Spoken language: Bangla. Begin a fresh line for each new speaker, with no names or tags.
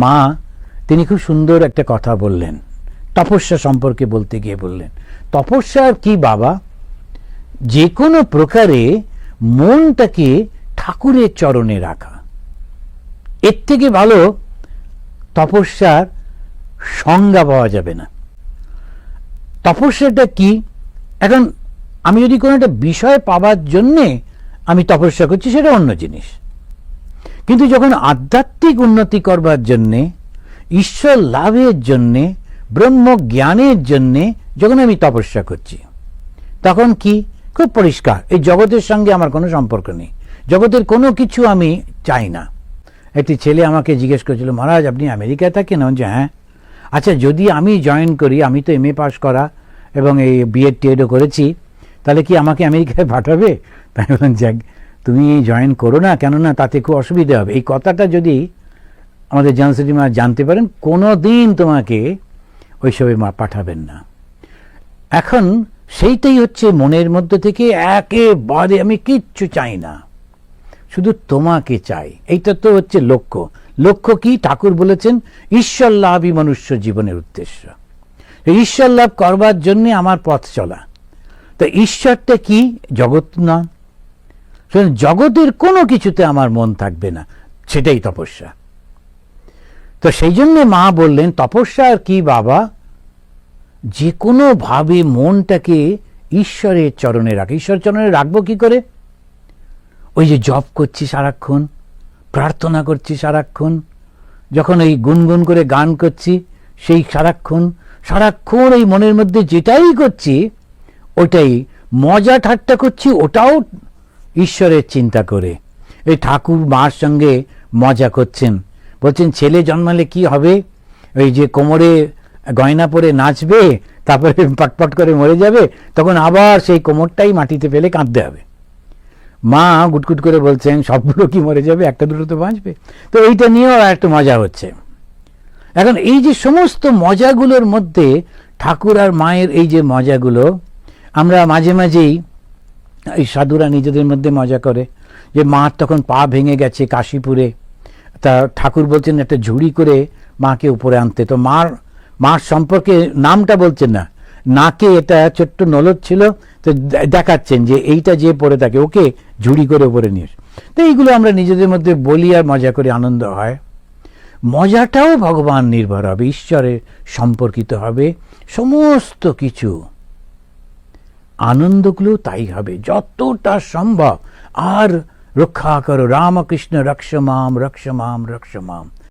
মা তিনি খুব সুন্দর একটা কথা বললেন, তপস্যা সম্পর্কে বলতে গিয়ে বললেন, তপস্যা কি বাবা? যে কোনো প্রকারে মনটাকে ঠাকুরের চরণে রাখা, এর থেকে ভালো তপস্যার সংজ্ঞা পাওয়া যাবে না। তপস্যাটা কি? এখন আমি যদি কোনো একটা বিষয় পাবার জন্যে আমি তপস্যা করছি, সেটা অন্য জিনিস। কিন্তু যখন আধ্যাত্মিক উন্নতি করবার জন্যে, ঈশ্বর লাভের জন্যে, ব্রহ্ম জ্ঞানের জন্যে যখন আমি তপস্যা করছি, তখন কি খুব পরিষ্কার, এই জগতের সঙ্গে আমার কোনো সম্পর্ক নেই, জগতের কোনো কিছু আমি চাই না। একটি ছেলে আমাকে জিজ্ঞেস করেছিল, মহারাজ আপনি আমেরিকায় থাকেন? যে হ্যাঁ। আচ্ছা যদি আমি জয়েন করি, আমি তো MA পাস করা এবং এই BEd TEDও করেছি, তাহলে কি আমাকে আমেরিকায় পাঠাবে? তাই বললাম, যাক তুমি জয়েন করো না, কেননা তাতে খুব অসুবিধা হবে। এই কথাটা যদি আমাদের জনসেটি মা জানতে পারেন, কোনো দিন তোমাকে ওইসবে মা পাঠাবেন না। এখন সেইটাই হচ্ছে মনের মধ্যে থেকে একেবারে আমি কিচ্ছু চাই না, শুধু তোমাকে চাই, এইটা তো হচ্ছে লক্ষ্য। লক্ষ্য কি? ঠাকুর বলেছেন ঈশ্বর লাভই মনুষ্য জীবনের উদ্দেশ্য। ঈশ্বর লাভ করবার জন্য আমার পথ চলা। তো ঈশ্বরটা কি? জগৎ না, জগতের কোনো কিছুতে আমার মন থাকবে না, সেটাই তপস্যা। তো সেই জন্য মা বললেন তপস্যা আর কি বাবা? যে কোনো ভাবে মনটাকে ঈশ্বরের চরণে রাখ। ঈশ্বর চরণে রাখবো কি করে? ওই যে জপ করছি সারাক্ষণ, প্রার্থনা করছি সারাক্ষণ, যখন এই গুনগুন করে গান করছি, সেই সারাক্ষণ এই মনের মধ্যে যেটাই করছি, ওটাই মজা ঠাট্টা করছি, ওটাও ঈশ্বরের চিন্তা করে। এই ঠাকুর মার সঙ্গে মজা করছেন, বলছেন ছেলে জন্মালে কি হবে? ওই যে কোমরে গয়না পরে নাচবে, তারপরে পটপট করে মরে যাবে, তখন আবার সেই কোমরটাই মাটিতে ফেলে কাঁদতে হবে। মা গুটগুট করে বলছেন সবগুলো কি মরে যাবে, একটা দুটো তো বাঁচবে। তো এইটা নিয়েও একটা মজা হচ্ছে। এখন এই যে সমস্ত মজাগুলোর মধ্যে ঠাকুর আর মায়ের এই যে মজাগুলো, আমরা মাঝে মাঝেই এই সাধুরা নিজেদের মধ্যে মজা করে যে মার তখন পা ভেঙে গেছে কাশীপুরে, তা ঠাকুর বলছেন একটা ঝুড়ি করে মাকে উপরে আনতে। তো মার সম্পর্কে নামটা বলছেন না, নাকে এটা ছোট্ট নলদ ছিল, তো দেখাচ্ছেন যে এইটা যে পড়ে থাকে ওকে ঝুড়ি করে উপরে নিয়ে। তো এইগুলো আমরা নিজেদের মধ্যে বলি আর মজা করে, আনন্দ হয়। মজাটাও ভগবান নির্ভর হবে, ঈশ্বরে সম্পর্কিত হবে সমস্ত কিছু, আনন্দগুলো তাই হবে যতটা সম্ভব। আর রক্ষা করো রামকৃষ্ণ রক্ষ মাম রক্ষ মাম রক্ষ মাম।